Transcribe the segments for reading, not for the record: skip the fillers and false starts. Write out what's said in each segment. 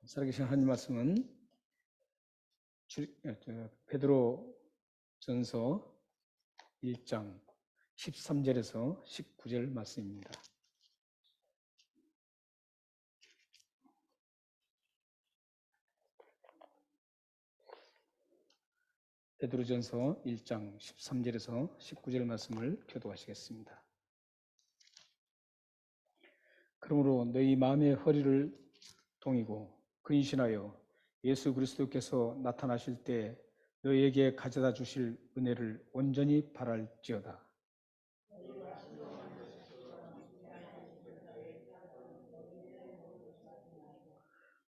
살아계신 하나님 말씀은 베드로전서 1장 13절에서 19절 말씀입니다. 베드로전서 1장 13절에서 19절 말씀을 교독하시겠습니다. 그러므로 너희 마음의 허리를 동이고 근신하여 예수 그리스도께서 나타나실 때 너희에게 가져다 주실 은혜를 온전히 바랄지어다.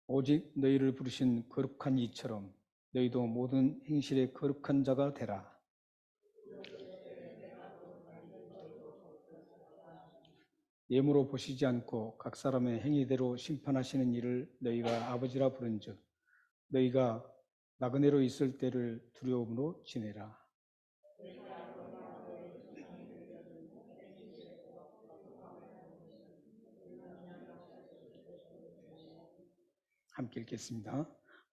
오직 너희를 부르신 거룩한 이처럼 너희도 모든 행실에 거룩한 자가 되라. 예물로 보시지 않고 각 사람의 행위대로 심판하시는 이를 너희가 아버지라 부른즉 너희가 나그네로 있을 때를 두려움으로 지내라. 함께 읽겠습니다.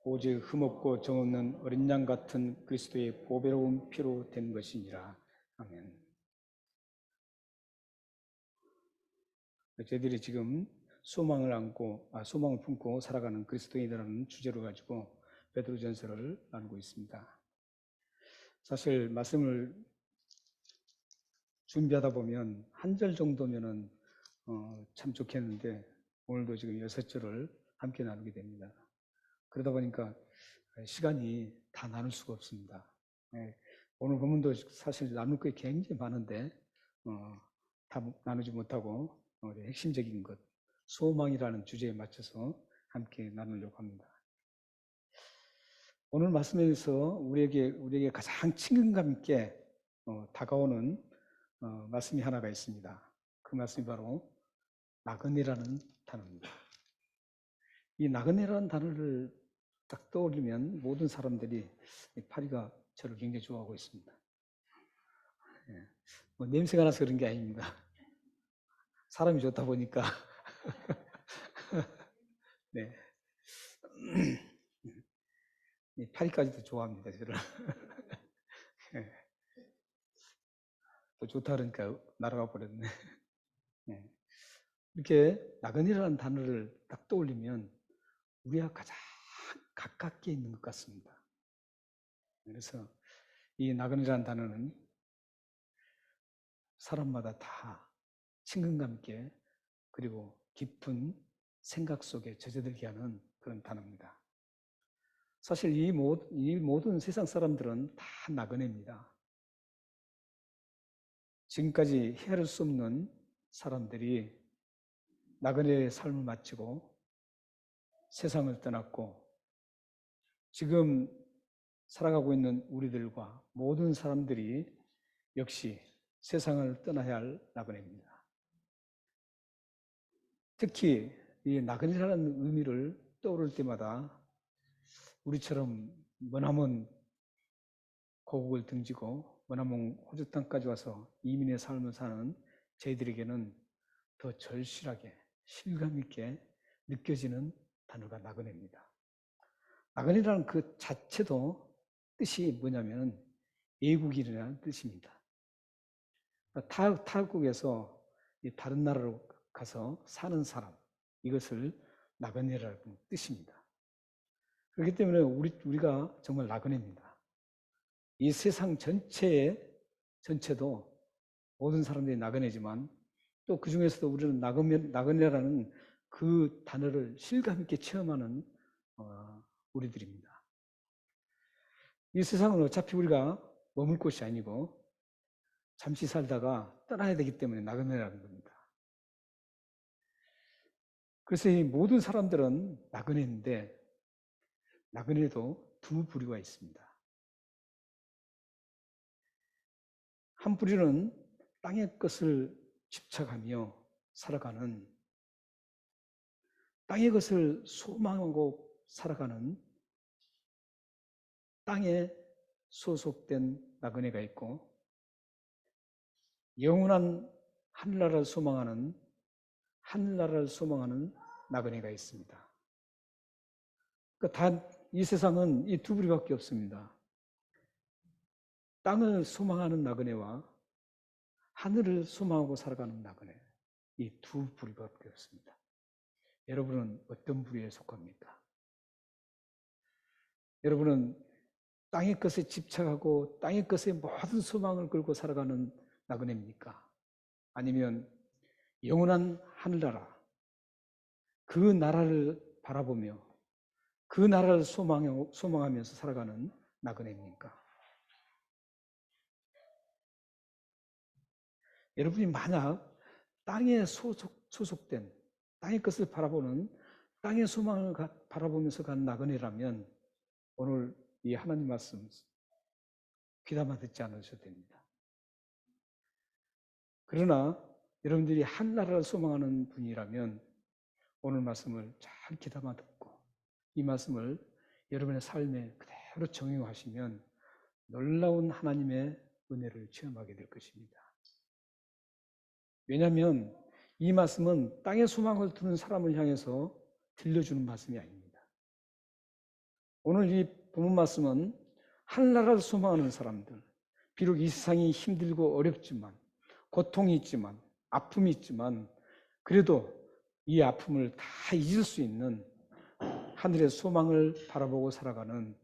오직 흠없고 정없는 어린 양 같은 그리스도의 보배로운 피로 된 것이니라. 아멘. 저희들이 지금 소망을 품고 살아가는 그리스도인이라는 주제로 가지고 베드로전서를 나누고 있습니다. 사실 말씀을 준비하다 보면 한 절 정도면은 참 좋겠는데 오늘도 지금 6절을 함께 나누게 됩니다. 그러다 보니까 시간이 다 나눌 수가 없습니다. 오늘 본문도 사실 나눌 게 굉장히 많은데 다 나누지 못하고 핵심적인 것, 소망이라는 주제에 맞춰서 함께 나누려고 합니다. 오늘 말씀에서 우리에게 가장 친근감 있게 다가오는 말씀이 하나가 있습니다. 그 말씀이 바로 나그네라는 단어입니다. 이 나그네라는 단어를 딱 떠올리면 모든 사람들이 파리가 저를 굉장히 좋아하고 있습니다. 냄새가 나서 그런 게 아닙니다. 사람이 좋다 보니까 네. 파리까지도 좋아합니다. 저를. 또 좋다 그러니까 날아가 버렸네. 이렇게 나그네라는 단어를 딱 떠올리면 우리가 가장 가깝게 있는 것 같습니다. 그래서 이 나그네라는 단어는 사람마다 다 친근감 있게 그리고 깊은 생각 속에 젖어들게 하는 그런 단어입니다. 사실 이 모든 세상 사람들은 다 나그네입니다. 지금까지 헤아릴 수 없는 사람들이 나그네의 삶을 마치고 세상을 떠났고 지금 살아가고 있는 우리들과 모든 사람들이 역시 세상을 떠나야 할 나그네입니다. 특히 이 나그네라는 의미를 떠오를 때마다 우리처럼 머나먼 고국을 등지고 머나먼 호주 땅까지 와서 이민의 삶을 사는 저희들에게는 더 절실하게 실감 있게 느껴지는 단어가 나그네입니다. 나그네라는 그 자체도 뜻이 뭐냐면 외국인이라는 뜻입니다. 타국에서 다른 나라로 가서 사는 사람, 이것을 나그네라는 뜻입니다. 그렇기 때문에 우리가 정말 나그네입니다. 이 세상 전체도 모든 사람들이 나그네지만 또 그 중에서도 우리는 나그네라는 그 단어를 실감 있게 체험하는 우리들입니다. 이 세상은 어차피 우리가 머물 곳이 아니고 잠시 살다가 떠나야 되기 때문에 나그네라는 겁니다. 그래서 이 모든 사람들은 나그네인데 나그네도 두 부류가 있습니다. 한 부류는 땅의 것을 집착하며 살아가는 땅의 것을 소망하고 살아가는 땅에 소속된 나그네가 있고 영원한 하늘나라를 소망하는 나그네가 있습니다. 그러니까 이 세상은 이 두 부류밖에 없습니다. 땅을 소망하는 나그네와 하늘을 소망하고 살아가는 나그네. 이 두 부류밖에 없습니다. 여러분은 어떤 부류에 속합니까? 여러분은 땅의 것에 집착하고 땅의 것에 모든 소망을 걸고 살아가는 나그네입니까? 아니면 영원한 하늘나라, 그 나라를 바라보며 그 나라를 소망하면서 살아가는 나그네입니까? 여러분이 만약 땅에 소속된 땅의 것을 바라보는 땅의 소망을 바라보면서 간 나그네라면 오늘 이 하나님 말씀 귀담아 듣지 않으셔도 됩니다. 그러나 여러분들이 하늘나라를 소망하는 분이라면 오늘 말씀을 잘 귀담아 듣고 이 말씀을 여러분의 삶에 그대로 적용하시면 놀라운 하나님의 은혜를 체험하게 될 것입니다. 왜냐하면 이 말씀은 땅의 소망을 두는 사람을 향해서 들려주는 말씀이 아닙니다. 오늘 이 본문 말씀은 하늘나라를 소망하는 사람들, 비록 이 세상이 힘들고 어렵지만 고통이 있지만 아픔이 있지만 그래도 이 아픔을 다 잊을 수 있는 하늘의 소망을 바라보고 살아가는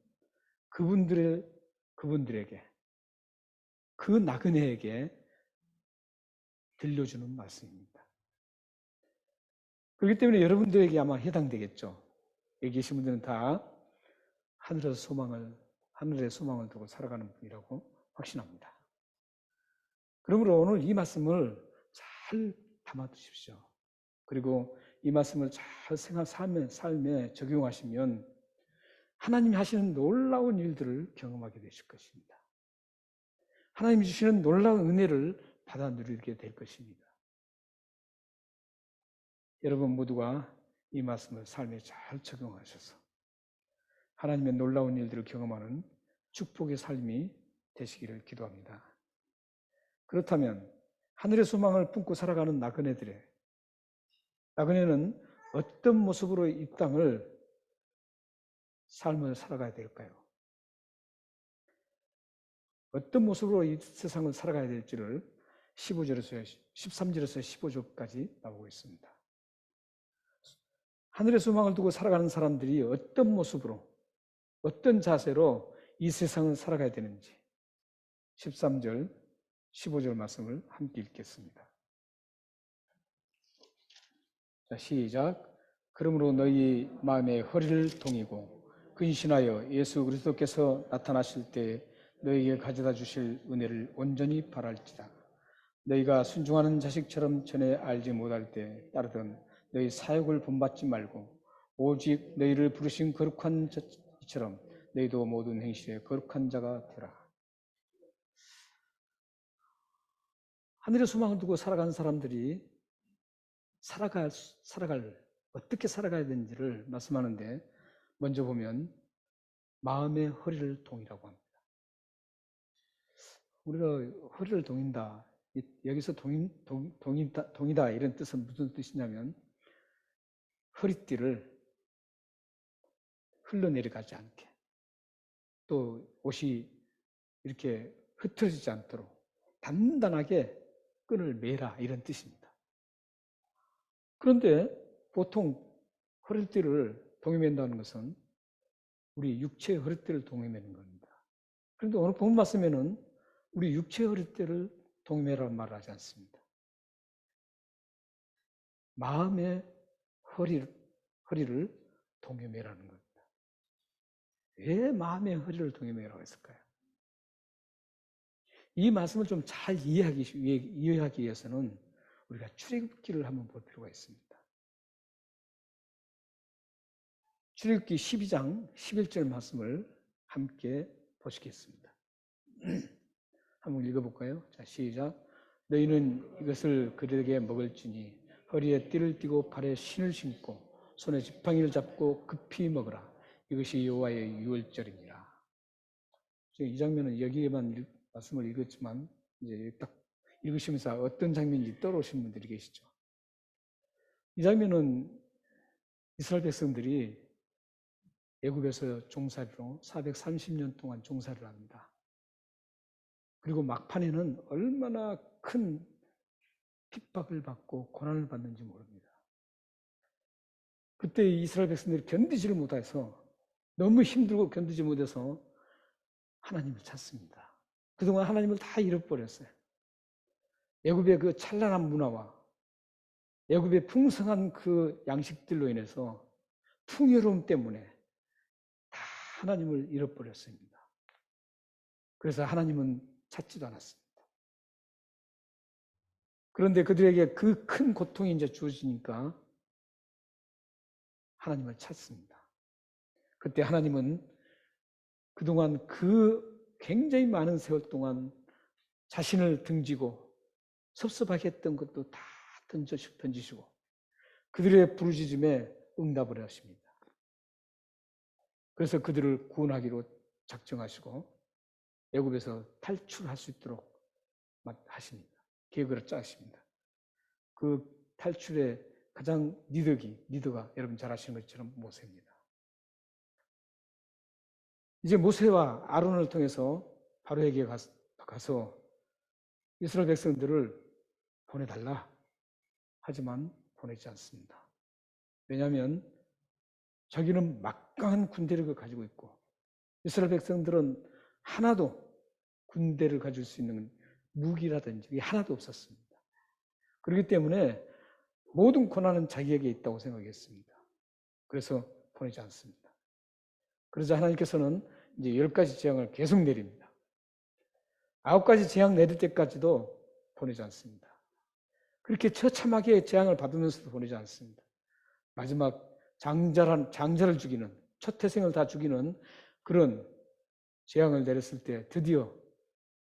그분들에게 그 나그네에게 들려주는 말씀입니다. 그렇기 때문에 여러분들에게 아마 해당되겠죠. 여기 계신 분들은 다 하늘의 소망을 두고 살아가는 분이라고 확신합니다. 그러므로 오늘 이 말씀을 잘 담아두십시오. 그리고 이 말씀을 잘 삶에 적용하시면 하나님이 하시는 놀라운 일들을 경험하게 되실 것입니다. 하나님이 주시는 놀라운 은혜를 받아 누리게 될 것입니다. 여러분 모두가 이 말씀을 삶에 잘 적용하셔서 하나님의 놀라운 일들을 경험하는 축복의 삶이 되시기를 기도합니다. 그렇다면 하늘의 소망을 품고 살아가는 나그네는 어떤 모습으로 이 삶을 살아가야 될까요? 어떤 모습으로 이 세상을 살아가야 될지를 13절에서 15절까지 나오고 있습니다. 하늘의 소망을 두고 살아가는 사람들이 어떤 모습으로, 어떤 자세로 이 세상을 살아가야 되는지 13절, 15절 말씀을 함께 읽겠습니다. 자, 시작. 그러므로 너희 마음에 허리를 동이고 근신하여 예수 그리스도께서 나타나실 때 너희에게 가져다 주실 은혜를 온전히 바랄지다. 너희가 순종하는 자식처럼 전에 알지 못할 때 따르던 너희 사역을 본받지 말고 오직 너희를 부르신 거룩한 자처럼 너희도 모든 행실에 거룩한 자가 되라. 하늘의 소망을 두고 살아가는 사람들이 어떻게 살아가야 되는지를 말씀하는데 먼저 보면 마음의 허리를 동이라고 합니다. 우리가 허리를 동인다. 여기서 동이다 이런 뜻은 무슨 뜻이냐면 허리띠를 흘러내려가지 않게 또 옷이 이렇게 흐트러지지 않도록 단단하게 끈을 매라 이런 뜻입니다. 그런데 보통 허리띠를 동여맨다는 것은 우리 육체의 허리띠를 동여매는 겁니다. 그런데 오늘 본 말씀에는 우리 육체의 허리띠를 동여매라는 말을 하지 않습니다. 마음의 허리를 동여매라는 겁니다. 왜 마음의 허리를 동여매라고 했을까요? 이 말씀을 좀 잘 이해하기 위해서는 우리가 출애굽기를 한번 볼 필요가 있습니다. 출애굽기 12장 11절 말씀을 함께 보시겠습니다. 한번 읽어볼까요? 자, 시작. 너희는 이것을 그들에게 먹을지니 허리에 띠를 띠고 발에 신을 신고 손에 지팡이를 잡고 급히 먹으라. 이것이 여호와의 유월절이니라. 이 장면은 여기에만 말씀을 읽었지만 이제 딱 읽으시면서 어떤 장면인지 떠오르신 분들이 계시죠. 이 장면은 이스라엘 백성들이 애굽에서 종살이로 430년 동안 종살이를 합니다. 그리고 막판에는 얼마나 큰 핍박을 받고 고난을 받는지 모릅니다. 그때 이스라엘 백성들이 견디지를 못해서, 너무 힘들고 견디지 못해서 하나님을 찾습니다. 그동안 하나님을 다 잃어버렸어요. 애굽의 그 찬란한 문화와 애굽의 풍성한 그 양식들로 인해서 풍요로움 때문에 다 하나님을 잃어버렸습니다. 그래서 하나님은 찾지도 않았습니다. 그런데 그들에게 그 큰 고통이 이제 주어지니까 하나님을 찾습니다. 그때 하나님은 그동안 그 굉장히 많은 세월 동안 자신을 등지고 섭섭하게 했던 것도 다 던지시고 그들의 부르짖음에 응답을 하십니다. 그래서 그들을 구원하기로 작정하시고 애굽에서 탈출할 수 있도록 하십니다. 계획을 짜십니다. 그 탈출의 가장 리더가 여러분 잘 아시는 것처럼 모세입니다. 이제 모세와 아론을 통해서 바로에게 가서 이스라엘 백성들을 보내달라 하지만 보내지 않습니다. 왜냐하면 자기는 막강한 군대를 가지고 있고 이스라엘 백성들은 하나도 군대를 가질 수 있는 무기라든지 하나도 없었습니다. 그렇기 때문에 모든 권한은 자기에게 있다고 생각했습니다. 그래서 보내지 않습니다. 그러자 하나님께서는 이제 10가지 재앙을 계속 내립니다. 9가지 재앙 내릴 때까지도 보내지 않습니다. 그렇게 처참하게 재앙을 받으면서도 보내지 않습니다. 마지막 장자를 죽이는, 첫 태생을 다 죽이는 그런 재앙을 내렸을 때 드디어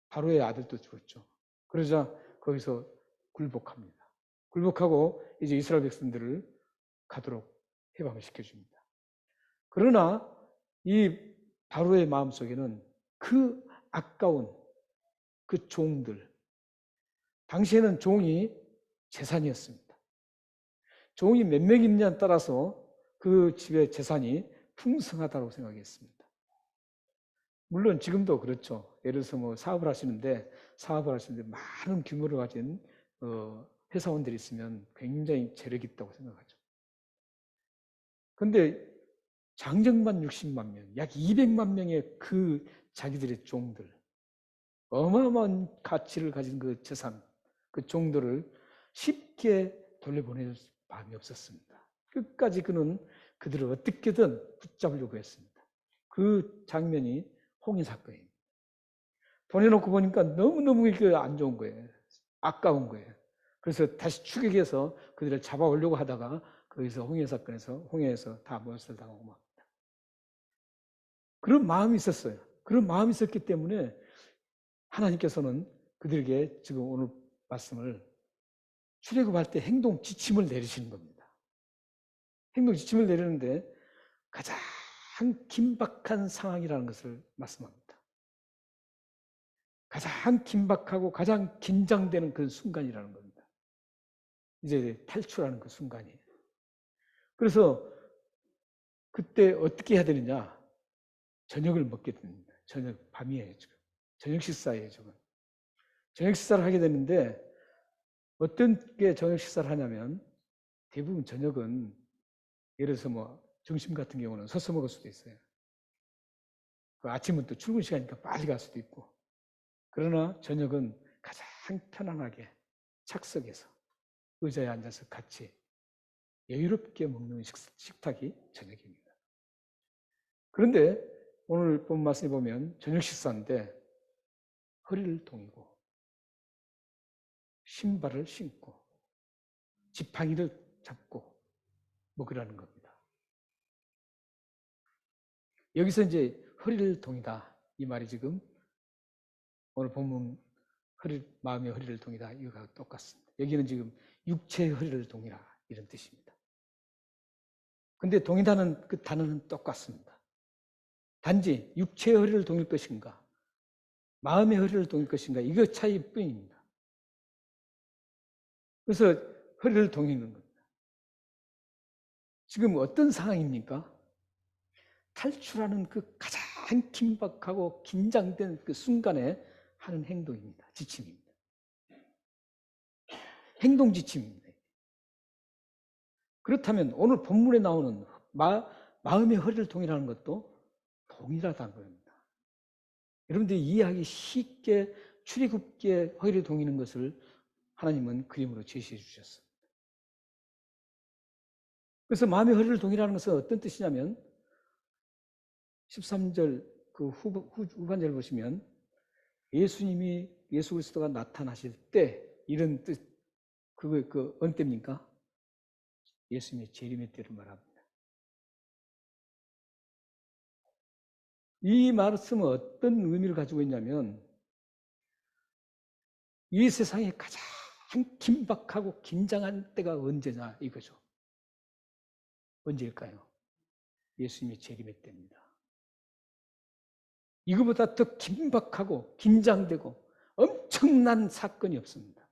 바로의 아들도 죽었죠. 그러자 거기서 굴복합니다. 굴복하고 이제 이스라엘 백성들을 가도록 해방을 시켜줍니다. 그러나 이 바로의 마음속에는 그 아까운 그 종들, 당시에는 종이 재산이었습니다. 종이 몇 명이냐에 따라서 그 집의 재산이 풍성하다고 생각했습니다. 물론 지금도 그렇죠. 예를 들어서 뭐 사업을 하시는데 많은 규모를 가진 회사원들이 있으면 굉장히 재력이 있다고 생각하죠. 그런데 장정만 60만 명, 약 200만 명의 그 자기들의 종들, 어마어마한 가치를 가진 그 재산, 그 종들을 쉽게 돌려보낼 마음이 없었습니다. 끝까지 그는 그들을 어떻게든 붙잡으려고 했습니다. 그 장면이 홍해 사건입니다. 보내놓고 보니까 너무너무 안 좋은 거예요. 아까운 거예요. 그래서 다시 추격해서 그들을 잡아오려고 하다가 거기서 홍해에서 다 몰살 당하고 막. 그런 마음이 있었어요. 그런 마음이 있었기 때문에 하나님께서는 그들에게 지금 오늘 말씀을 출애굽할 때 행동 지침을 내리시는 겁니다. 행동 지침을 내리는데 가장 긴박한 상황이라는 것을 말씀합니다. 가장 긴박하고 가장 긴장되는 그 순간이라는 겁니다. 이제 탈출하는 그 순간이에요. 그래서 그때 어떻게 해야 되느냐? 저녁을 먹게 됩니다. 밤이에요, 지금. 저녁 식사예요, 지금. 저녁 식사를 하게 되는데 어떤 게 저녁 식사를 하냐면 대부분 저녁은 예를 들어서 뭐 점심 같은 경우는 서서 먹을 수도 있어요. 그 아침은 또 출근 시간이니까 빨리 갈 수도 있고. 그러나 저녁은 가장 편안하게 착석해서 의자에 앉아서 같이 여유롭게 먹는 식탁이 저녁입니다. 그런데 오늘 본 말씀에 보면 저녁 식사인데 허리를 동이고 신발을 신고 지팡이를 잡고 먹으라는 겁니다. 여기서 이제 허리를 동이다 이 말이 지금 오늘 본문 마음의 허리를 동이다 이거가 똑같습니다. 여기는 지금 육체의 허리를 동이라 이런 뜻입니다. 근데 동이다는 그 단어는 똑같습니다. 단지 육체의 허리를 동일 것인가 마음의 허리를 동일 것인가 이거 차이뿐입니다. 그래서 허리를 동이는 겁니다. 지금 어떤 상황입니까? 탈출하는 그 가장 긴박하고 긴장된 그 순간에 하는 행동입니다. 지침입니다. 행동 지침입니다. 그렇다면 오늘 본문에 나오는 마음의 허리를 동이라는 것도 동일하다는 겁니다. 여러분들이 이해하기 쉽게 출애굽기에 허리를 동이는 것을 하나님은 그림으로 제시해 주셨습니다. 그래서 마음의 허리를 동이라는 것은 어떤 뜻이냐면 13절 그 후반절 보시면 예수 그리스도가 나타나실 때 이런 뜻, 그 언때입니까? 예수님의 재림의 때를 말합니다. 이 말씀은 어떤 의미를 가지고 있냐면 이 세상에 가장 긴박하고 긴장한 때가 언제냐 이거죠. 언제일까요? 예수님의 재림의 때입니다. 이거보다 더 긴박하고 긴장되고 엄청난 사건이 없습니다.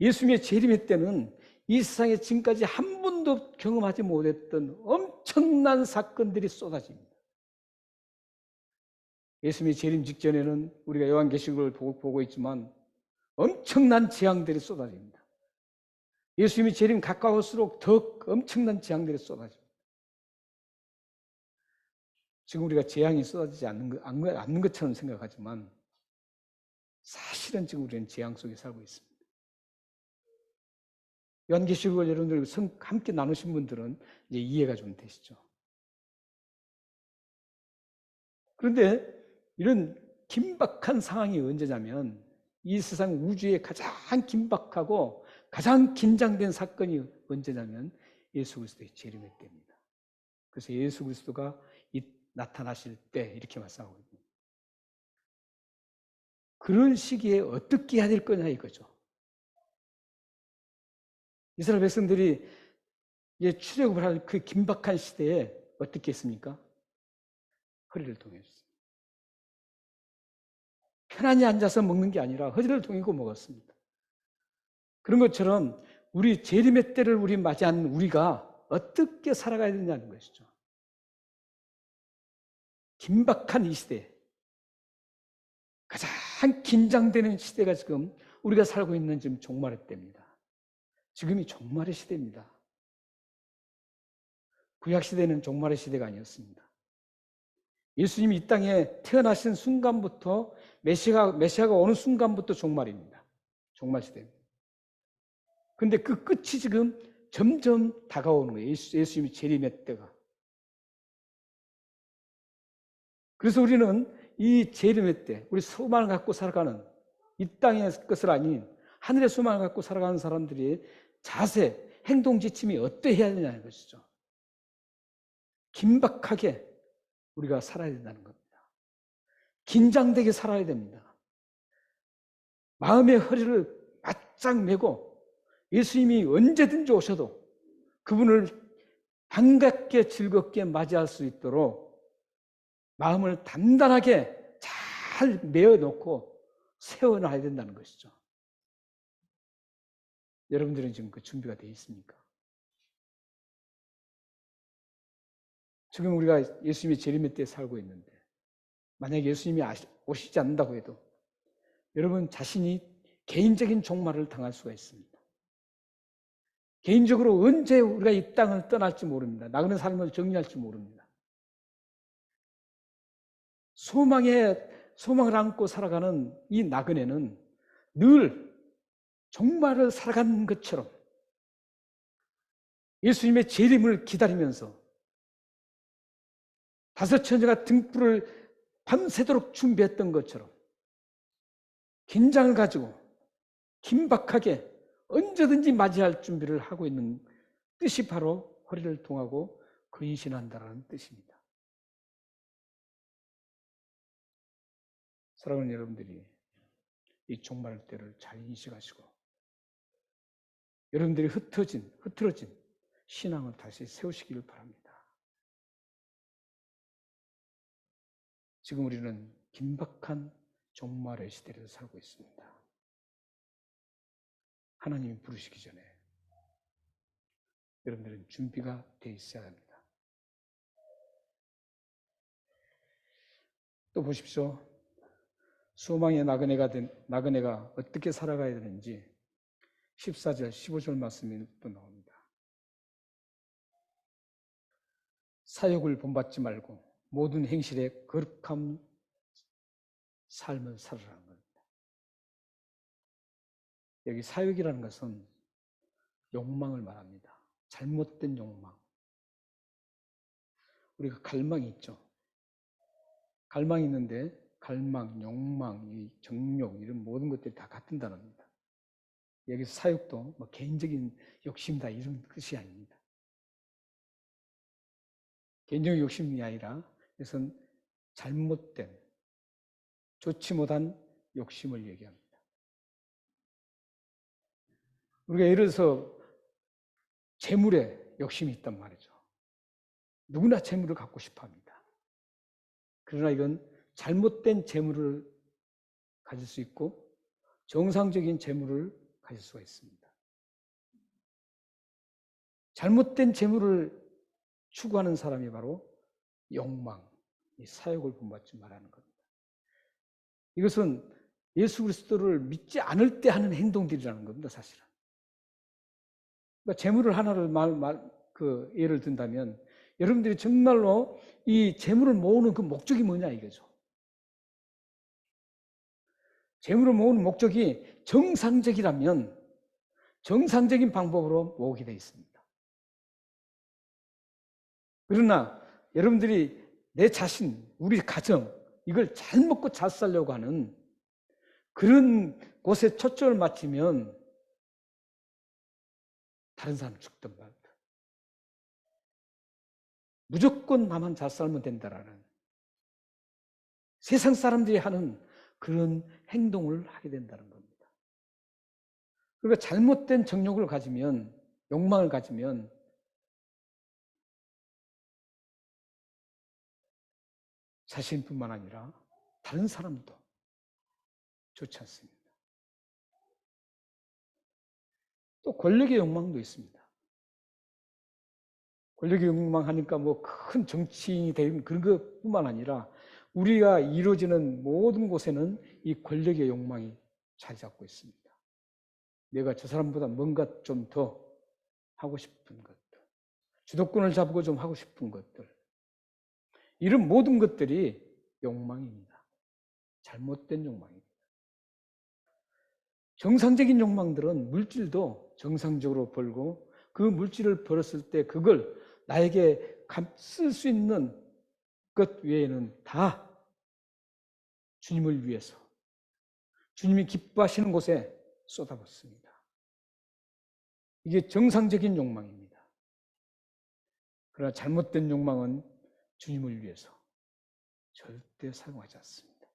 예수님의 재림의 때는 이 세상에 지금까지 한 번도 경험하지 못했던 엄청난 사건들이 쏟아집니다. 예수님의 재림 직전에는 우리가 요한계시록을 보고 있지만 엄청난 재앙들이 쏟아집니다. 예수님이 재림 가까울수록 더 엄청난 재앙들이 쏟아집니다. 지금 우리가 재앙이 쏟아지지 않는 것처럼 생각하지만 사실은 지금 우리는 재앙 속에 살고 있습니다. 요한계시록을 여러분들 함께 나누신 분들은 이제 이해가 좀 되시죠. 그런데 이런 긴박한 상황이 언제냐면 이 세상 우주에 가장 긴박하고 가장 긴장된 사건이 언제냐면 예수 그리스도의 재림의 때입니다. 그래서 예수 그리스도가 나타나실 때 이렇게 말씀하고 있습니다. 그런 시기에 어떻게 해야 될 거냐 이거죠. 이스라엘 백성들이 출애굽을 할 그 긴박한 시대에 어떻게 했습니까? 허리를 동였습니다. 편안히 앉아서 먹는 게 아니라 허리를 동이고 먹었습니다. 그런 것처럼 우리 재림의 때를 우리 맞이한 우리가 어떻게 살아가야 되냐는 것이죠. 긴박한 이 시대, 가장 긴장되는 시대가 지금 우리가 살고 있는 지금 종말의 때입니다. 지금이 종말의 시대입니다. 구약 시대는 종말의 시대가 아니었습니다. 예수님이 이 땅에 태어나신 순간부터 메시아가 오는 순간부터 종말입니다. 종말 시대입니다. 그런데 그 끝이 지금 점점 다가오는 거예요. 예수님이 재림의 때가. 그래서 우리는 이 재림의 때, 우리 소망을 갖고 살아가는 이 땅의 것을 아닌 하늘의 소망을 갖고 살아가는 사람들이 자세, 행동 지침이 어떠해야 되냐는 것이죠. 긴박하게 우리가 살아야 된다는 겁니다. 긴장되게 살아야 됩니다. 마음의 허리를 바짝 메고 예수님이 언제든지 오셔도 그분을 반갑게 즐겁게 맞이할 수 있도록 마음을 단단하게 잘 메어놓고 세워놔야 된다는 것이죠. 여러분들은 지금 그 준비가 되어 있습니까? 지금 우리가 예수님의 재림의 때에 살고 있는데 만약에 예수님이 오시지 않는다고 해도 여러분 자신이 개인적인 종말을 당할 수가 있습니다. 개인적으로 언제 우리가 이 땅을 떠날지 모릅니다. 나그네 삶을 정리할지 모릅니다. 소망을 안고 살아가는 이 나그네는 늘 종말을 살아가는 것처럼 예수님의 재림을 기다리면서 다섯 처녀가 등불을 밤새도록 준비했던 것처럼 긴장을 가지고 긴박하게 언제든지 맞이할 준비를 하고 있는 뜻이 바로 허리를 동하고 근신한다는 뜻입니다. 사랑하는 여러분들이 이 종말 때를 잘 인식하시고 여러분들이 흐트러진 신앙을 다시 세우시기를 바랍니다. 지금 우리는 긴박한 종말의 시대를 살고 있습니다. 하나님이 부르시기 전에 여러분들은 준비가 돼 있어야 합니다. 또 보십시오. 소망의 나그네가 어떻게 살아가야 되는지 14절, 15절 말씀이 또 나옵니다. 사욕을 본받지 말고 모든 행실에 거룩한 삶을 살아라는 겁니다. 여기 사욕이라는 것은 욕망을 말합니다. 잘못된 욕망. 우리가 갈망이 있죠. 갈망이 있는데 갈망, 욕망, 이 정욕 이런 모든 것들이 다 같은 단어입니다. 여기서 사욕도 뭐 개인적인 욕심이다 이런 뜻이 아닙니다. 개인적인 욕심이 아니라 이것은 잘못된, 좋지 못한 욕심을 얘기합니다. 우리가 예를 들어서 재물에 욕심이 있단 말이죠. 누구나 재물을 갖고 싶어 합니다. 그러나 이건 잘못된 재물을 가질 수 있고 정상적인 재물을 가질 수가 있습니다. 잘못된 재물을 추구하는 사람이 바로 욕망, 이 사욕을 본받지 말라는 겁니다. 이것은 예수 그리스도를 믿지 않을 때 하는 행동들이라는 겁니다, 사실은. 그러니까 재물을 하나를 예를 든다면 여러분들이 정말로 이 재물을 모으는 그 목적이 뭐냐 이거죠. 재물을 모으는 목적이 정상적이라면 정상적인 방법으로 모으게 되어 있습니다. 그러나 여러분들이 내 자신, 우리 가정 이걸 잘 먹고 잘 살려고 하는 그런 곳에 초점을 맞추면 다른 사람 죽든 말든 무조건 나만 잘 살면 된다라는 세상 사람들이 하는 그런 행동을 하게 된다는 겁니다. 그러니까 잘못된 정욕을 가지면, 욕망을 가지면 자신뿐만 아니라 다른 사람도 좋지 않습니다. 또 권력의 욕망도 있습니다. 권력의 욕망하니까 뭐 큰 정치인이 되는 그런 것뿐만 아니라 우리가 이루어지는 모든 곳에는 이 권력의 욕망이 자리 잡고 있습니다. 내가 저 사람보다 뭔가 좀 더 하고 싶은 것들, 주도권을 잡고 좀 하고 싶은 것들, 이런 모든 것들이 욕망입니다. 잘못된 욕망입니다. 정상적인 욕망들은 물질도 정상적으로 벌고 그 물질을 벌었을 때 그걸 나에게 쓸 수 있는 것 외에는 다 주님을 위해서 주님이 기뻐하시는 곳에 쏟아붓습니다. 이게 정상적인 욕망입니다. 그러나 잘못된 욕망은 주님을 위해서 절대 사용하지 않습니다.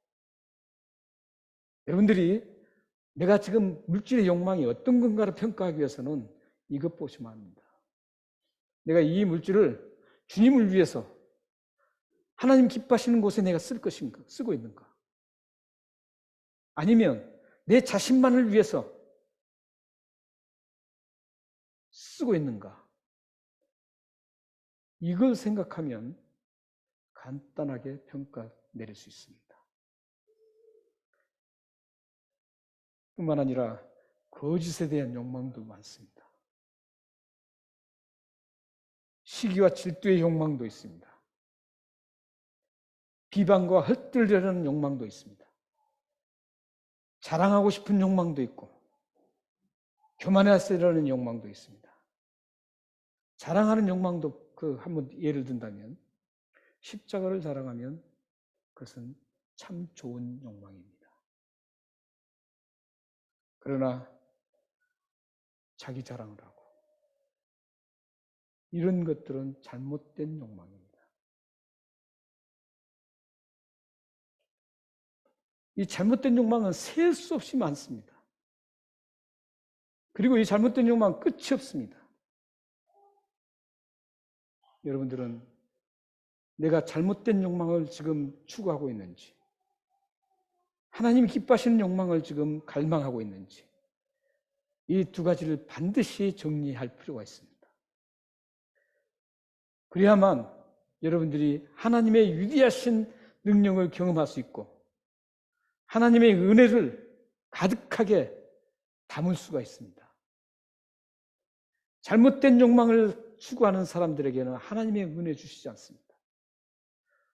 여러분들이 내가 지금 물질의 욕망이 어떤 건가를 평가하기 위해서는 이것 보시면 합니다. 내가 이 물질을 주님을 위해서 하나님 기뻐하시는 곳에 내가 쓸 것인가, 쓰고 있는가? 아니면 내 자신만을 위해서 쓰고 있는가? 이걸 생각하면 간단하게 평가 내릴 수 있습니다. 뿐만 아니라 거짓에 대한 욕망도 많습니다. 시기와 질투의 욕망도 있습니다. 비방과 헛들려는 욕망도 있습니다. 자랑하고 싶은 욕망도 있고 교만하시려는 욕망도 있습니다. 자랑하는 욕망도 한번 예를 든다면 십자가를 자랑하면 그것은 참 좋은 욕망입니다. 그러나 자기 자랑을 하고 이런 것들은 잘못된 욕망입니다. 이 잘못된 욕망은 셀 수 없이 많습니다. 그리고 이 잘못된 욕망은 끝이 없습니다. 여러분들은 내가 잘못된 욕망을 지금 추구하고 있는지, 하나님이 기뻐하시는 욕망을 지금 갈망하고 있는지, 이 두 가지를 반드시 정리할 필요가 있습니다. 그래야만 여러분들이 하나님의 위대하신 능력을 경험할 수 있고 하나님의 은혜를 가득하게 담을 수가 있습니다. 잘못된 욕망을 추구하는 사람들에게는 하나님의 은혜 주시지 않습니다.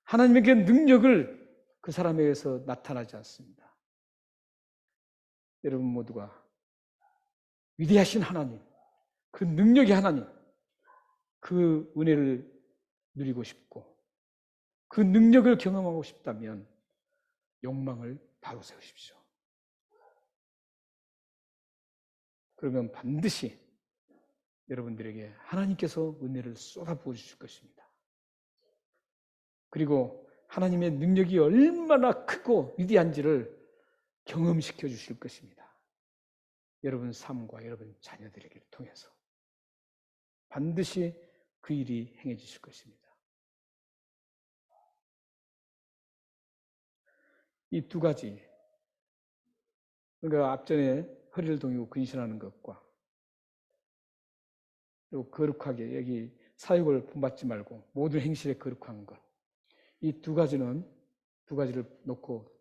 하나님의 그 능력을 그 사람에게서 나타나지 않습니다. 여러분 모두가 위대하신 하나님, 그 능력의 하나님, 그 은혜를 누리고 싶고 그 능력을 경험하고 싶다면 욕망을 바로 세우십시오. 그러면 반드시 여러분들에게 하나님께서 은혜를 쏟아부어 주실 것입니다. 그리고 하나님의 능력이 얼마나 크고 위대한지를 경험시켜 주실 것입니다. 여러분 삶과 여러분 자녀들에게 통해서 반드시 그 일이 행해지실 것입니다. 이 두 가지, 그러니까 앞전에 허리를 동이고 근신하는 것과 그리고 거룩하게 여기 사역을 본받지 말고 모든 행실에 거룩한 것, 이 두 가지를 놓고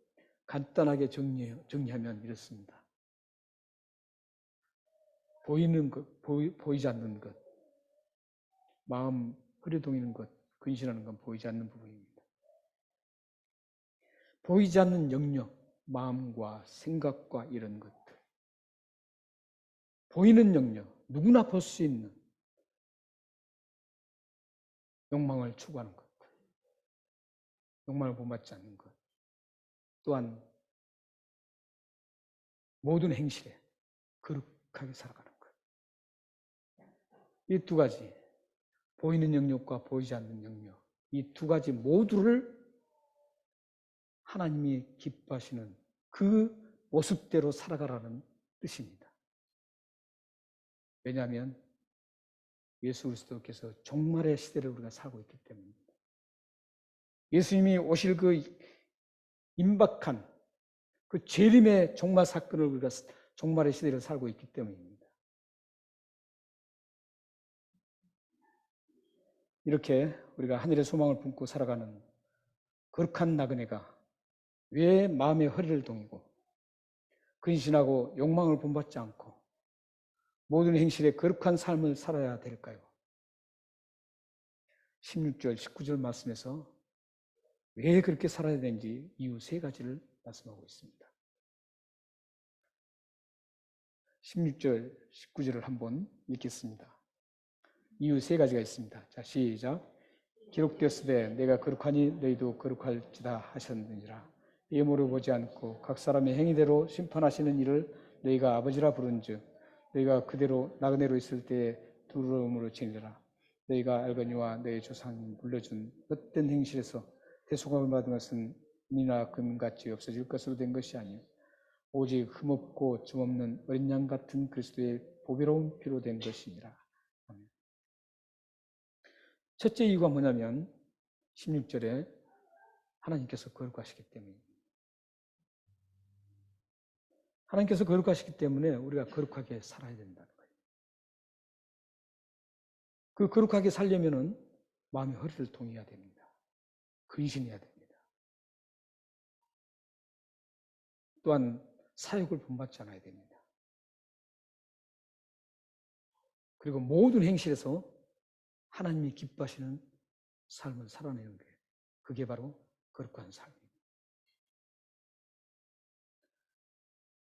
간단하게 정리하면 이렇습니다. 보이는 것, 보이지 않는 것, 마음 흐려동이는 것, 근신하는 건 보이지 않는 부분입니다. 보이지 않는 영역, 마음과 생각과 이런 것들. 보이는 영역, 누구나 볼 수 있는 욕망을 추구하는 것, 욕망을 본받지 않는 것, 또한 모든 행실에 거룩하게 살아가는 것. 이 두 가지, 보이는 영역과 보이지 않는 영역, 이 두 가지 모두를 하나님이 기뻐하시는 그 모습대로 살아가라는 뜻입니다. 왜냐하면 예수 그리스도께서 종말의 시대를 우리가 살고 있기 때문입니다. 예수님이 오실 그 임박한 그 재림의 종말 사건을 우리가 종말의 시대를 살고 있기 때문입니다. 이렇게 우리가 하늘의 소망을 품고 살아가는 거룩한 나그네가 왜 마음의 허리를 동이고 근신하고 욕망을 본받지 않고 모든 행실에 거룩한 삶을 살아야 될까요? 16절, 19절 말씀에서 왜 그렇게 살아야 되는지 이유 세 가지를 말씀하고 있습니다. 16절, 19절을 한번 읽겠습니다. 이유 세 가지가 있습니다. 자, 시작. 기록되었으되 내가 거룩하니 너희도 거룩할지다 하셨느니라. 예물을 보지 않고 각 사람의 행위대로 심판하시는 이를 너희가 아버지라 부른즉 너희가 그대로 나그네로 있을 때에 두려움으로 지내라. 너희가 알거니와 너희 조상이 물려준 헛된 행실에서 대속함을 받은 것은 은이나 금같이 없어질 것으로 된 것이 아니요 오직 흠없고 줌없는 어린 양 같은 그리스도의 보배로운 피로 된 것이니라. 첫째 이유가 뭐냐면 16절에 하나님께서 거룩하시기 때문입니다. 하나님께서 거룩하시기 때문에 우리가 거룩하게 살아야 된다는 거예요. 그 거룩하게 살려면은 마음의 허리를 동여야 됩니다. 근신해야 됩니다. 또한 사역을 본받지 않아야 됩니다. 그리고 모든 행실에서 하나님이 기뻐하시는 삶을 살아내는 거예요. 그게 바로 거룩한 삶입니다.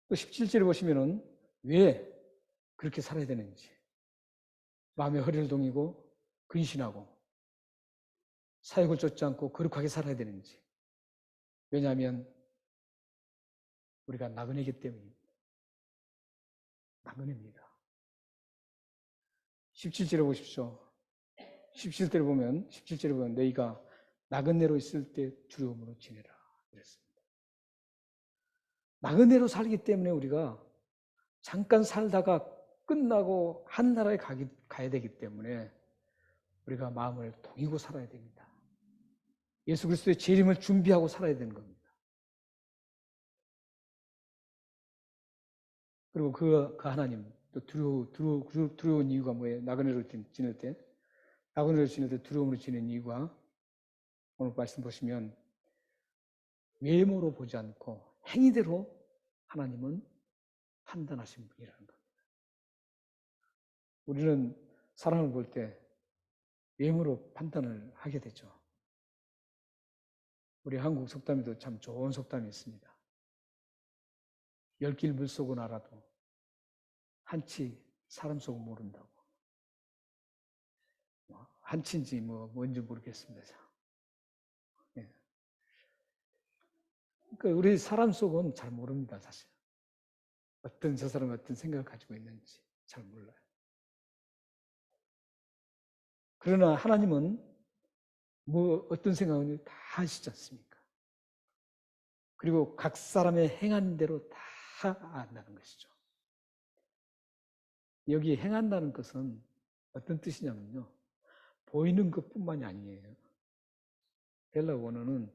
또 17절에 보시면은 왜 그렇게 살아야 되는지, 마음의 허리를 동이고 근신하고 사역을 쫓지 않고 거룩하게 살아야 되는지. 왜냐하면 우리가 나그네이기 때문입니다. 나그네입니다. 17절에 보십시오. 17절에 보면 너희가 나그네로 있을 때 두려움으로 지내라 그랬습니다. 나그네로 살기 때문에 우리가 잠깐 살다가 끝나고 하늘나라에 가야 되기 때문에 우리가 마음을 동이고 살아야 됩니다. 예수 그리스도의 재림을 준비하고 살아야 되는 겁니다. 그리고 그 하나님 또 두려운 이유가 뭐예요? 나그네로 지낼 때 두려움으로 지내는 이유가 오늘 말씀 보시면 외모로 보지 않고 행위대로 하나님은 판단하신 분이라는 겁니다. 우리는 사람을 볼 때 외모로 판단을 하게 되죠. 우리 한국 속담에도 참 좋은 속담이 있습니다. 열길 물속은 알아도 한치 사람 속은 모른다고. 한치인지 뭔지 모르겠습니다. 예. 그러니까 우리 사람 속은 잘 모릅니다, 사실. 어떤 저 사람이 어떤 생각을 가지고 있는지 잘 몰라요. 그러나 하나님은 어떤 생각을 다 아시지 않습니까? 그리고 각 사람의 행한 대로 다 안다는 것이죠. 여기 행한다는 것은 어떤 뜻이냐면요. 보이는 것뿐만이 아니에요. 헬라 원어는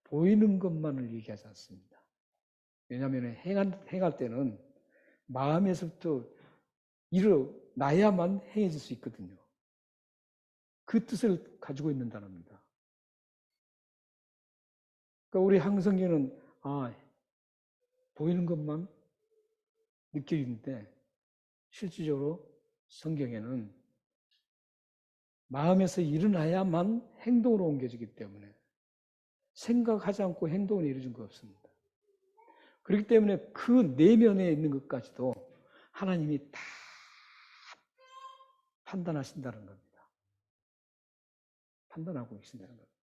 보이는 것만을 얘기하지 않습니다. 왜냐하면 행할 때는 마음에서부터 일어나야만 행해질 수 있거든요. 그 뜻을 가지고 있는 단어입니다. 그러니까 우리 한성경은 보이는 것만 느껴지는데 실질적으로 성경에는 마음에서 일어나야만 행동으로 옮겨지기 때문에 생각하지 않고 행동을 이루어진 거 없습니다. 그렇기 때문에 그 내면에 있는 것까지도 하나님이 다 판단하신다는 겁니다. 판단하고 계신다는 겁니다.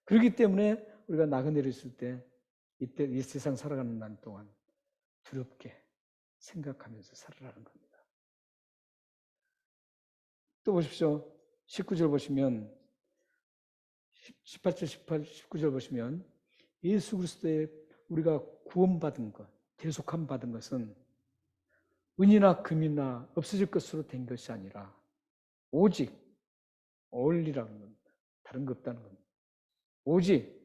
그렇기 때문에 우리가 나그네를 있을 때 이때 이 세상 살아가는 날 동안 두렵게 생각하면서 살아라는 겁니다. 또 보십시오. 19절 보시면 18절, 19절 보시면 예수 그리스도의 우리가 구원받은 것, 대속함 받은 것은 은이나 금이나 없어질 것으로 된 것이 아니라 오직 only라는 겁니다. 다른 거 없다는 겁니다. 오직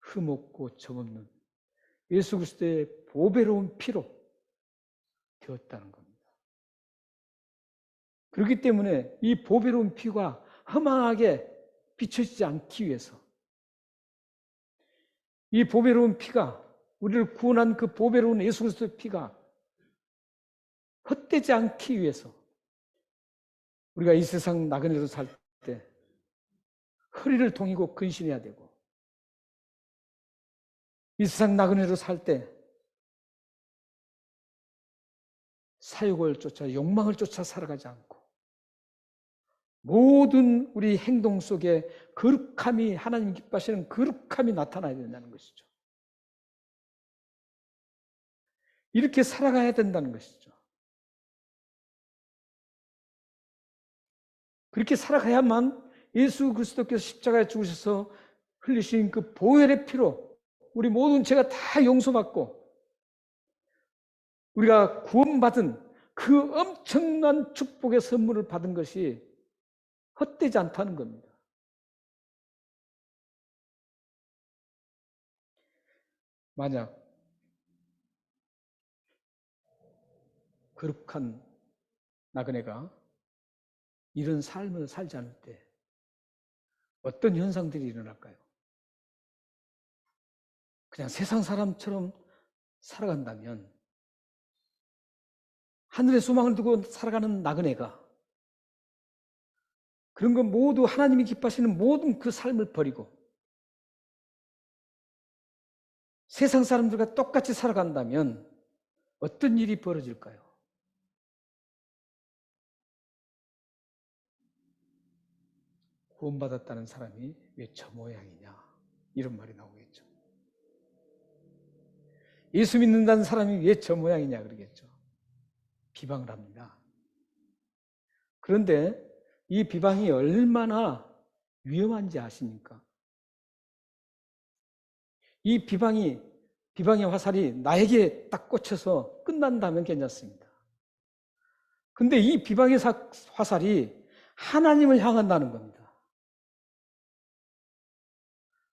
흠없고 점없는 예수 그리스도의 보배로운 피로 되었다는 겁니다. 그렇기 때문에 이 보배로운 피가 허망하게 비춰지지 않기 위해서 이 보배로운 피가 우리를 구원한 그 보배로운 예수 그리스도의 피가 헛되지 않기 위해서 우리가 이 세상 나그네로 살 때 허리를 동이고 근신해야 되고 이 세상 나그네로 살 때 사욕을 쫓아 욕망을 쫓아 살아가지 않고 모든 우리 행동 속에 거룩함이 하나님 기뻐하시는 거룩함이 나타나야 된다는 것이죠. 이렇게 살아가야 된다는 것이죠. 그렇게 살아가야만 예수 그리스도께서 십자가에 죽으셔서 흘리신 그 보혈의 피로 우리 모든 죄가 다 용서받고 우리가 구원받은 그 엄청난 축복의 선물을 받은 것이 헛되지 않다는 겁니다. 만약 거룩한 나그네가 이런 삶을 살지 않을 때 어떤 현상들이 일어날까요? 그냥 세상 사람처럼 살아간다면 하늘의 소망을 두고 살아가는 나그네가 그런 건 모두 하나님이 기뻐하시는 모든 그 삶을 버리고 세상 사람들과 똑같이 살아간다면 어떤 일이 벌어질까요? 구원받았다는 사람이 왜 저 모양이냐 이런 말이 나오겠죠. 예수 믿는다는 사람이 왜 저 모양이냐 그러겠죠. 비방을 합니다. 그런데 이 비방이 얼마나 위험한지 아십니까? 이 비방의 화살이 나에게 딱 꽂혀서 끝난다면 괜찮습니다. 근데 이 비방의 화살이 하나님을 향한다는 겁니다.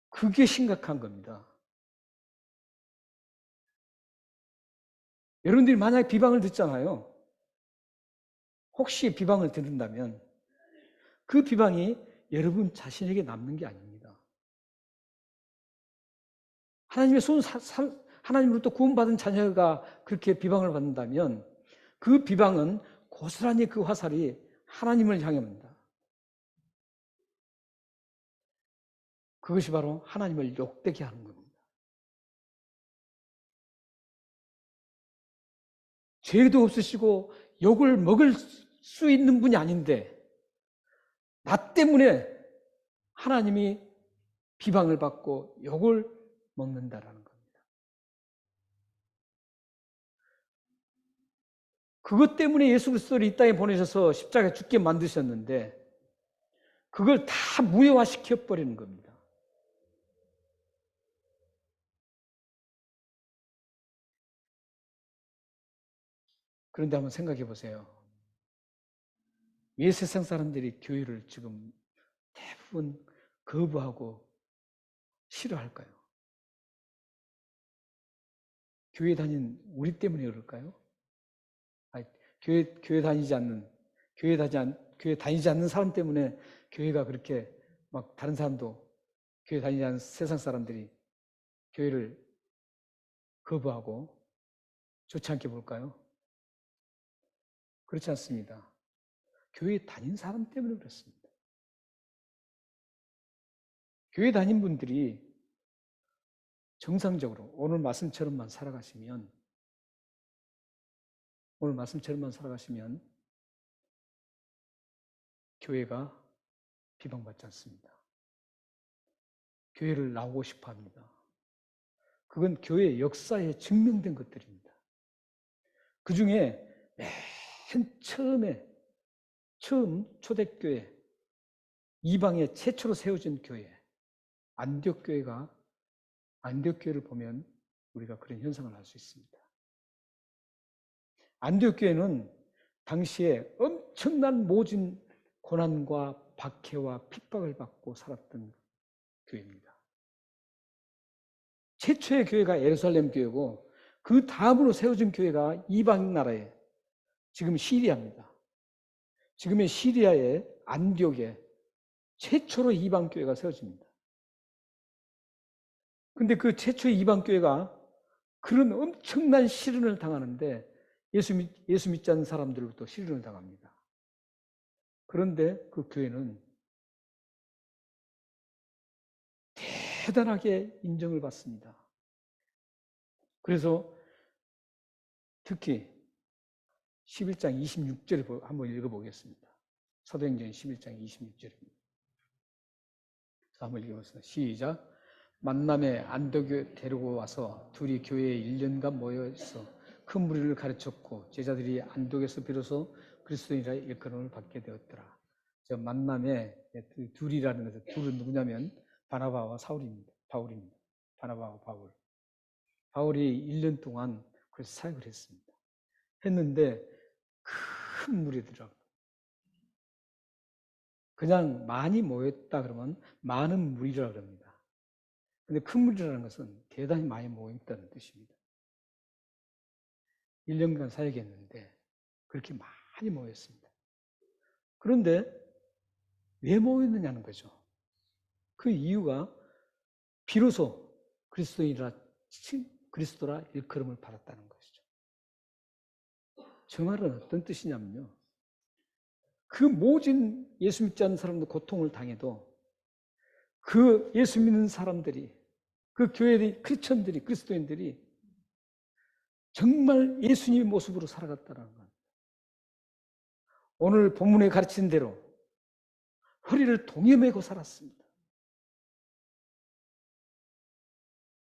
그게 심각한 겁니다. 여러분들이 만약에 비방을 듣잖아요. 혹시 비방을 들은다면 그 비방이 여러분 자신에게 남는 게 아닙니다. 하나님으로부터 구원받은 자녀가 그렇게 비방을 받는다면 그 비방은 고스란히 그 화살이 하나님을 향합니다. 그것이 바로 하나님을 욕되게 하는 겁니다. 죄도 없으시고 욕을 먹을 수 있는 분이 아닌데 나 때문에 하나님이 비방을 받고 욕을 먹는다라는 겁니다. 그것 때문에 예수 그리스도를 이 땅에 보내셔서 십자가에 죽게 만드셨는데 그걸 다 무효화시켜 버리는 겁니다. 그런데 한번 생각해 보세요. 왜 세상 사람들이 교회를 지금 대부분 거부하고 싫어할까요? 교회 다닌 우리 때문에 그럴까요? 아니, 교회 다니지 않는 사람 때문에 교회가 그렇게 막 다른 사람도 교회 다니지 않는 세상 사람들이 교회를 거부하고 좋지 않게 볼까요? 그렇지 않습니다. 교회 다닌 사람 때문에 그렇습니다. 교회 다닌 분들이 정상적으로 오늘 말씀처럼만 살아가시면 교회가 비방받지 않습니다. 교회를 나오고 싶어 합니다. 그건 교회 역사에 증명된 것들입니다. 그 중에 맨 처음 초대교회, 이방에 최초로 세워진 교회, 안디옥교회를 보면 우리가 그런 현상을 알 수 있습니다. 안디옥교회는 당시에 엄청난 모진 고난과 박해와 핍박을 받고 살았던 교회입니다. 최초의 교회가 예루살렘 교회고 그 다음으로 세워진 교회가 이방 나라에 지금 시리아입니다. 지금의 시리아의 안디옥에 최초로 이방 교회가 세워집니다. 근데 그 최초의 이방 교회가 그런 엄청난 시련을 당하는데 예수 믿지 않는 사람들로부터 시련을 당합니다. 그런데 그 교회는 대단하게 인정을 받습니다. 그래서 특히 11장 26절을 한번 읽어보겠습니다. 사도행전 11장 26절입니다. 한번 읽어보겠습니다. 시작. 만남에 안디옥에 데리고 와서 둘이 교회에 1년간 모여서 큰 무리를 가르쳤고 제자들이 안디옥에서 비로소 그리스도인이라 일컬음을 받게 되었더라. 저 만남에 둘이라는 것은 둘은 누구냐면 바나바와 바울입니다. 바나바와 바울. 바울이 1년 동안 그래서 사역을 했습니다. 했는데 큰 무리더라고요. 그냥 많이 모였다 그러면 많은 무리라 그럽니다. 근데 큰 무리라는 것은 대단히 많이 모였다는 뜻입니다. 1년간 사역했는데 그렇게 많이 모였습니다. 그런데 왜 모였느냐는 거죠. 그 이유가 비로소 그리스도라 일컬음을 받았다는 것이죠. 저 말은 어떤 뜻이냐면요. 그 모진 예수 믿지 않는 사람들 고통을 당해도 그 예수 믿는 사람들이 그 교회의 크리스천들이 그리스도인들이 정말 예수님의 모습으로 살아갔다는 겁니다. 오늘 본문에 가르친 대로 허리를 동여매고 살았습니다.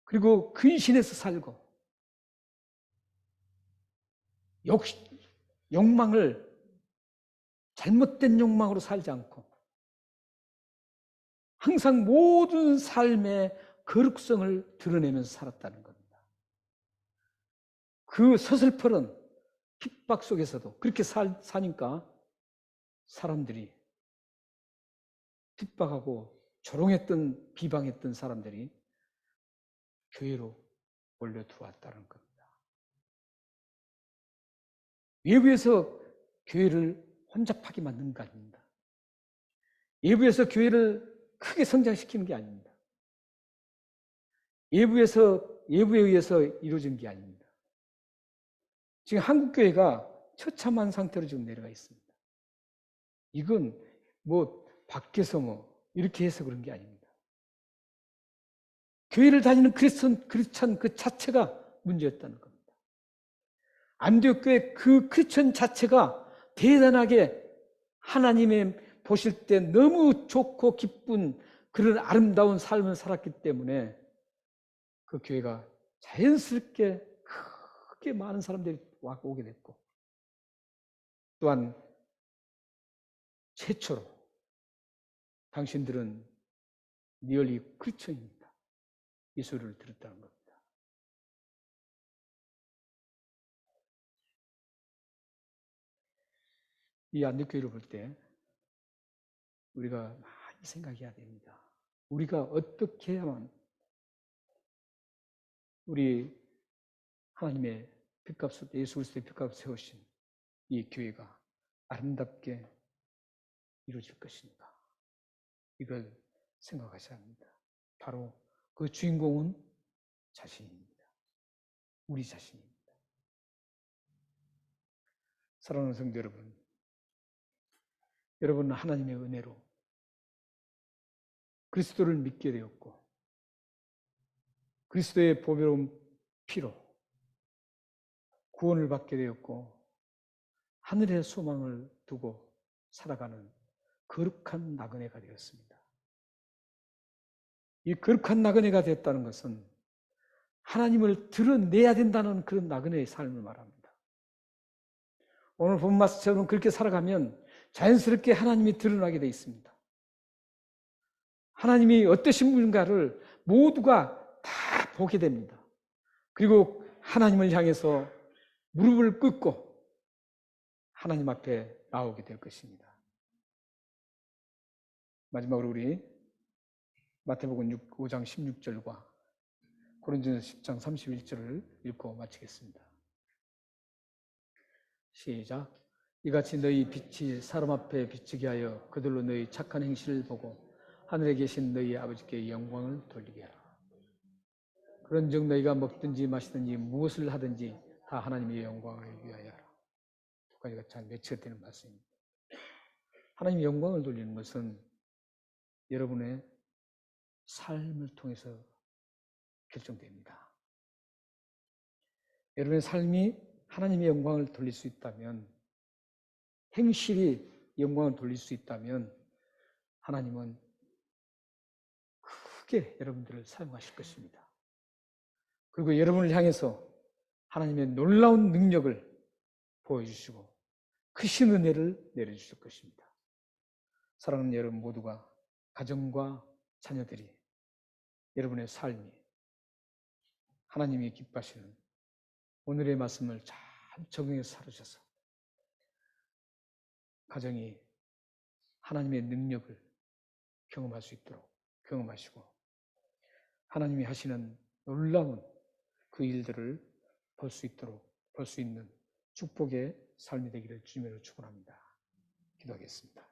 그리고 근신해서 살고 잘못된 욕망으로 살지 않고 항상 모든 삶의 거룩성을 드러내면서 살았다는 겁니다. 그 서슬퍼런 핍박 속에서도 그렇게 사니까 사람들이 핍박하고 조롱했던 비방했던 사람들이 교회로 몰려 들어왔다는 겁니다. 외부에서 교회를 혼잡하게 만드는 거 아닙니다. 외부에서 교회를 크게 성장시키는 게 아닙니다. 예부에 의해서 이루어진 게 아닙니다. 지금 한국교회가 처참한 상태로 지금 내려가 있습니다. 이건 뭐 밖에서 이렇게 해서 그런 게 아닙니다. 교회를 다니는 크리스천 그 자체가 문제였다는 겁니다. 안디옥 교회 그 크리스천 자체가 대단하게 하나님의 보실 때 너무 좋고 기쁜 그런 아름다운 삶을 살았기 때문에 그 교회가 자연스럽게 크게 많은 사람들이 오게 됐고, 또한 최초로 당신들은 리얼리 크리스천입니다, 이 소리를 들었다는 겁니다. 이 안디옥교회를 볼 때 우리가 많이 생각해야 됩니다. 우리가 어떻게 해야만 우리 하나님의 핏값을, 예수 그리스도의 핏값을 세우신 이 교회가 아름답게 이루어질 것인가, 이걸 생각하셔야 합니다. 바로 그 주인공은 자신입니다. 우리 자신입니다. 사랑하는 성도 여러분, 여러분은 하나님의 은혜로 그리스도를 믿게 되었고, 그리스도의 보배로운 피로 구원을 받게 되었고, 하늘의 소망을 두고 살아가는 거룩한 나그네가 되었습니다. 이 거룩한 나그네가 되었다는 것은 하나님을 드러내야 된다는 그런 나그네의 삶을 말합니다. 오늘 본 말씀처럼 그렇게 살아가면 자연스럽게 하나님이 드러나게 되어 있습니다. 하나님이 어떠신 분인가를 모두가 다 보게 됩니다. 그리고 하나님을 향해서 무릎을 꿇고 하나님 앞에 나오게 될 것입니다. 마지막으로 우리 마태복음 5장 16절과 고린도전서 10장 31절을 읽고 마치겠습니다. 시작. 이같이 너희 빛이 사람 앞에 비치게 하여 그들로 너희 착한 행실을 보고 하늘에 계신 너희 아버지께 영광을 돌리게 하라. 그런즉 너희가 먹든지 마시든지 무엇을 하든지 다 하나님의 영광을 위하여 하라. 두 가지가 잘 매치가 되는 말씀입니다. 하나님의 영광을 돌리는 것은 여러분의 삶을 통해서 결정됩니다. 여러분의 삶이 하나님의 영광을 돌릴 수 있다면, 행실이 영광을 돌릴 수 있다면 하나님은 크게 여러분들을 사용하실 것입니다. 그리고 여러분을 향해서 하나님의 놀라운 능력을 보여주시고 크신 은혜를 내려주실 것입니다. 사랑하는 여러분 모두가, 가정과 자녀들이, 여러분의 삶이 하나님이 기뻐하시는 오늘의 말씀을 잘 적용해서 살으셔서 가정이 하나님의 능력을 경험할 수 있도록 경험하시고, 하나님이 하시는 놀라운 그 일들을 볼 수 있도록, 볼 수 있는 축복의 삶이 되기를 주님으로 축원합니다. 기도하겠습니다.